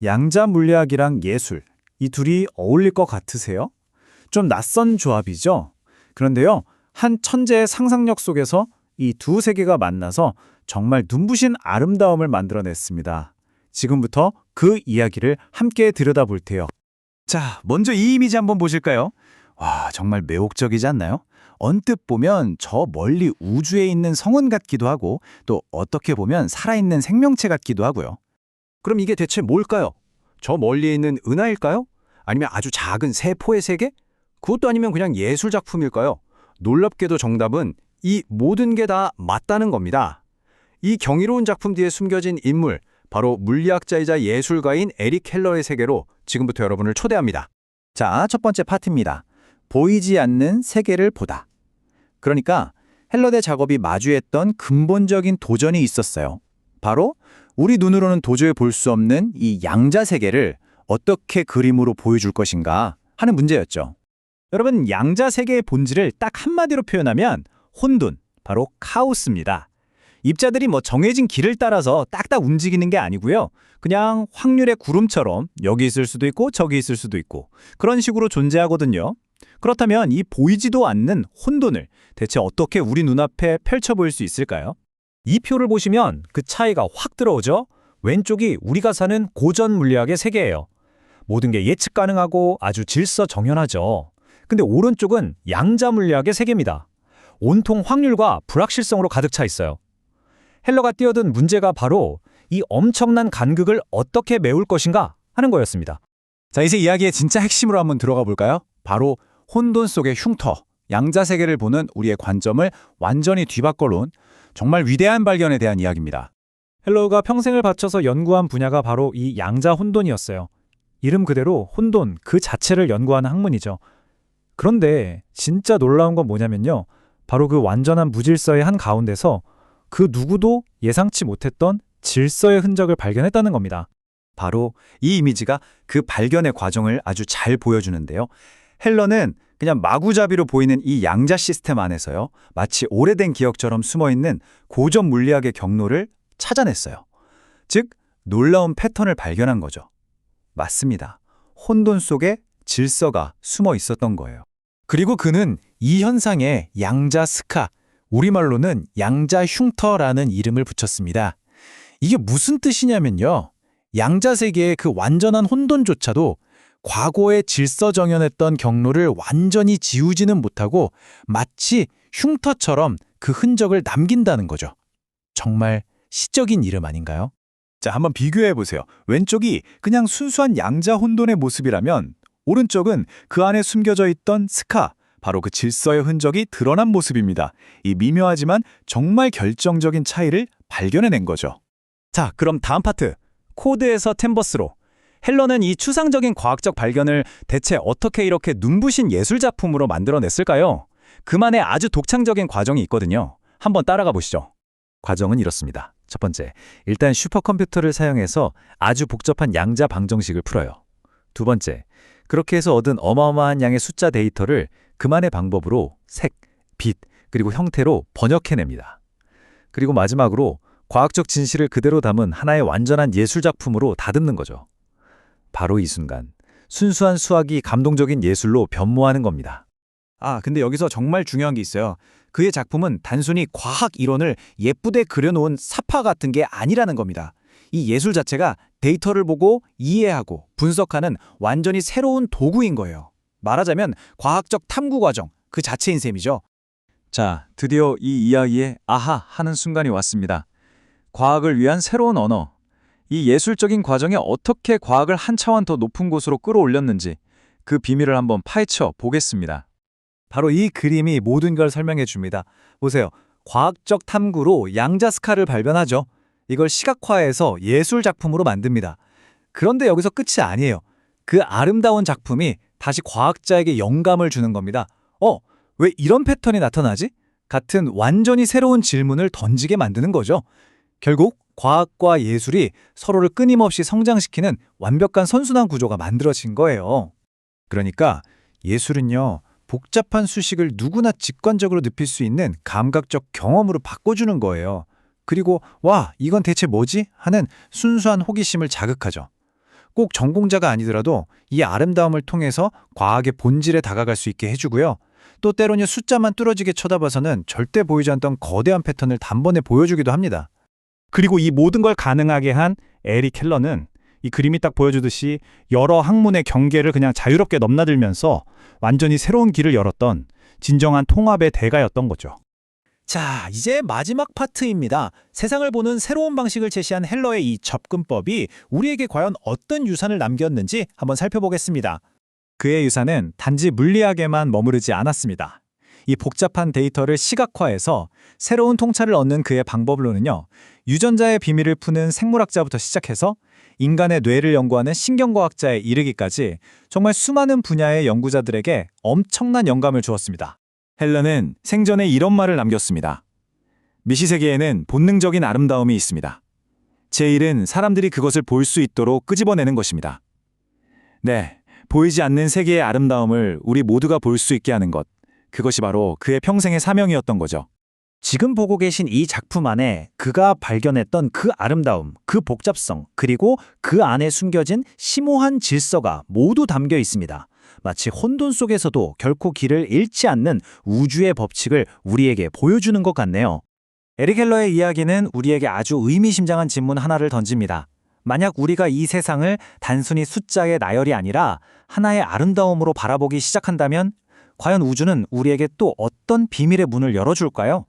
양자 물리학이랑 예술, 이 둘이 어울릴 것 같으세요? 좀 낯선 조합이죠? 그런데요, 한 천재의 상상력 속에서 이 두 세계가 만나서 정말 눈부신 아름다움을 만들어냈습니다. 지금부터 그 이야기를 함께 들여다볼 테요. 자, 먼저 이 이미지 한번 보실까요? 와, 정말 매혹적이지 않나요? 언뜻 보면 저 멀리 우주에 있는 성운 같기도 하고 또 어떻게 보면 살아있는 생명체 같기도 하고요. 그럼 이게 대체 뭘까요? 저 멀리에 있는 은하일까요? 아니면 아주 작은 세포의 세계? 그것도 아니면 그냥 예술 작품일까요? 놀랍게도 정답은 이 모든 게 다 맞다는 겁니다. 이 경이로운 작품 뒤에 숨겨진 인물, 바로 물리학자이자 예술가인 에릭 헬러의 세계로 지금부터 여러분을 초대합니다. 자, 첫 번째 파트입니다. 보이지 않는 세계를 보다. 그러니까 헬러의 작업이 마주했던 근본적인 도전이 있었어요. 바로 우리 눈으로는 도저히 볼 수 없는 이 양자 세계를 어떻게 그림으로 보여줄 것인가 하는 문제였죠. 여러분, 양자 세계의 본질을 딱 한마디로 표현하면 혼돈, 바로 카오스입니다. 입자들이 정해진 길을 따라서 딱딱 움직이는 게 아니고요. 그냥 확률의 구름처럼 여기 있을 수도 있고 저기 있을 수도 있고 그런 식으로 존재하거든요. 그렇다면 이 보이지도 않는 혼돈을 대체 어떻게 우리 눈앞에 펼쳐 보일 수 있을까요? 이 표를 보시면 그 차이가 확 들어오죠? 왼쪽이 우리가 사는 고전 물리학의 세계예요. 모든 게 예측 가능하고 아주 질서정연하죠. 근데 오른쪽은 양자 물리학의 세계입니다. 온통 확률과 불확실성으로 가득 차 있어요. 헬러가 띄어든 문제가 바로 이 엄청난 간극을 어떻게 메울 것인가 하는 거였습니다. 자, 이제 이야기의 진짜 핵심으로 한번 들어가 볼까요? 바로 혼돈 속의 흉터, 양자 세계를 보는 우리의 관점을 완전히 뒤바꿔 놓은 정말 위대한 발견에 대한 이야기입니다. 헬러가 평생을 바쳐서 연구한 분야가 바로 이 양자 혼돈이었어요. 이름 그대로 혼돈 그 자체를 연구하는 학문이죠. 그런데 진짜 놀라운 건 뭐냐면요. 바로 그 완전한 무질서의 한가운데서 그 누구도 예상치 못했던 질서의 흔적을 발견했다는 겁니다. 바로 이 이미지가 그 발견의 과정을 아주 잘 보여주는데요. 헬러는 그냥 마구잡이로 보이는 이 양자 시스템 안에서요. 마치 오래된 기억처럼 숨어있는 고전 물리학의 경로를 찾아냈어요. 즉, 놀라운 패턴을 발견한 거죠. 맞습니다. 혼돈 속에 질서가 숨어 있었던 거예요. 그리고 그는 이 현상에 양자 스카, 우리말로는 양자 흉터라는 이름을 붙였습니다. 이게 무슨 뜻이냐면요. 양자 세계의 그 완전한 혼돈조차도 과거에 질서정연했던 경로를 완전히 지우지는 못하고 마치 흉터처럼 그 흔적을 남긴다는 거죠. 정말 시적인 이름 아닌가요? 자, 한번 비교해 보세요. 왼쪽이 그냥 순수한 양자 혼돈의 모습이라면 오른쪽은 그 안에 숨겨져 있던 스카, 바로 그 질서의 흔적이 드러난 모습입니다. 이 미묘하지만 정말 결정적인 차이를 발견해낸 거죠. 자, 그럼 다음 파트, 코드에서 템버스로. 헬러는 이 추상적인 과학적 발견을 대체 어떻게 이렇게 눈부신 예술작품으로 만들어냈을까요? 그만의 아주 독창적인 과정이 있거든요. 한번 따라가 보시죠. 과정은 이렇습니다. 첫 번째, 일단 슈퍼컴퓨터를 사용해서 아주 복잡한 양자 방정식을 풀어요. 두 번째, 그렇게 해서 얻은 어마어마한 양의 숫자 데이터를 그만의 방법으로 색, 빛, 그리고 형태로 번역해냅니다. 그리고 마지막으로 과학적 진실을 그대로 담은 하나의 완전한 예술작품으로 다듬는 거죠. 바로 이 순간, 순수한 수학이 감동적인 예술로 변모하는 겁니다. 아, 근데 여기서 정말 중요한 게 있어요. 그의 작품은 단순히 과학 이론을 예쁘게 그려놓은 사파 같은 게 아니라는 겁니다. 이 예술 자체가 데이터를 보고 이해하고 분석하는 완전히 새로운 도구인 거예요. 말하자면 과학적 탐구 과정 그 자체인 셈이죠. 자, 드디어 이 이야기에 아하 하는 순간이 왔습니다. 과학을 위한 새로운 언어. 이 예술적인 과정에 어떻게 과학을 한 차원 더 높은 곳으로 끌어올렸는지 그 비밀을 한번 파헤쳐 보겠습니다. 바로 이 그림이 모든 걸 설명해 줍니다. 보세요. 과학적 탐구로 양자 스카를 발견하죠. 이걸 시각화해서 예술 작품으로 만듭니다. 그런데 여기서 끝이 아니에요. 그 아름다운 작품이 다시 과학자에게 영감을 주는 겁니다. 왜 이런 패턴이 나타나지? 같은 완전히 새로운 질문을 던지게 만드는 거죠. 결국 과학과 예술이 서로를 끊임없이 성장시키는 완벽한 선순환 구조가 만들어진 거예요. 그러니까 예술은요, 복잡한 수식을 누구나 직관적으로 느낄 수 있는 감각적 경험으로 바꿔주는 거예요. 그리고 와, 이건 대체 뭐지? 하는 순수한 호기심을 자극하죠. 꼭 전공자가 아니더라도 이 아름다움을 통해서 과학의 본질에 다가갈 수 있게 해주고요. 또 때로는 숫자만 뚫어지게 쳐다봐서는 절대 보이지 않던 거대한 패턴을 단번에 보여주기도 합니다. 그리고 이 모든 걸 가능하게 한 에릭 켈러는 이 그림이 딱 보여주듯이 여러 학문의 경계를 그냥 자유롭게 넘나들면서 완전히 새로운 길을 열었던 진정한 통합의 대가였던 거죠. 자, 이제 마지막 파트입니다. 세상을 보는 새로운 방식을 제시한 헬러의 이 접근법이 우리에게 과연 어떤 유산을 남겼는지 한번 살펴보겠습니다. 그의 유산은 단지 물리학에만 머무르지 않았습니다. 이 복잡한 데이터를 시각화해서 새로운 통찰을 얻는 그의 방법론은요, 유전자의 비밀을 푸는 생물학자부터 시작해서 인간의 뇌를 연구하는 신경과학자에 이르기까지 정말 수많은 분야의 연구자들에게 엄청난 영감을 주었습니다. 헬러는 생전에 이런 말을 남겼습니다. 미시세계에는 본능적인 아름다움이 있습니다. 제 일은 사람들이 그것을 볼 수 있도록 끄집어내는 것입니다. 네, 보이지 않는 세계의 아름다움을 우리 모두가 볼 수 있게 하는 것. 그것이 바로 그의 평생의 사명이었던 거죠. 지금 보고 계신 이 작품 안에 그가 발견했던 그 아름다움, 그 복잡성, 그리고 그 안에 숨겨진 심오한 질서가 모두 담겨 있습니다. 마치 혼돈 속에서도 결코 길을 잃지 않는 우주의 법칙을 우리에게 보여주는 것 같네요. 에릭 헬러의 이야기는 우리에게 아주 의미심장한 질문 하나를 던집니다. 만약 우리가 이 세상을 단순히 숫자의 나열이 아니라 하나의 아름다움으로 바라보기 시작한다면 과연 우주는 우리에게 또 어떤 비밀의 문을 열어줄까요?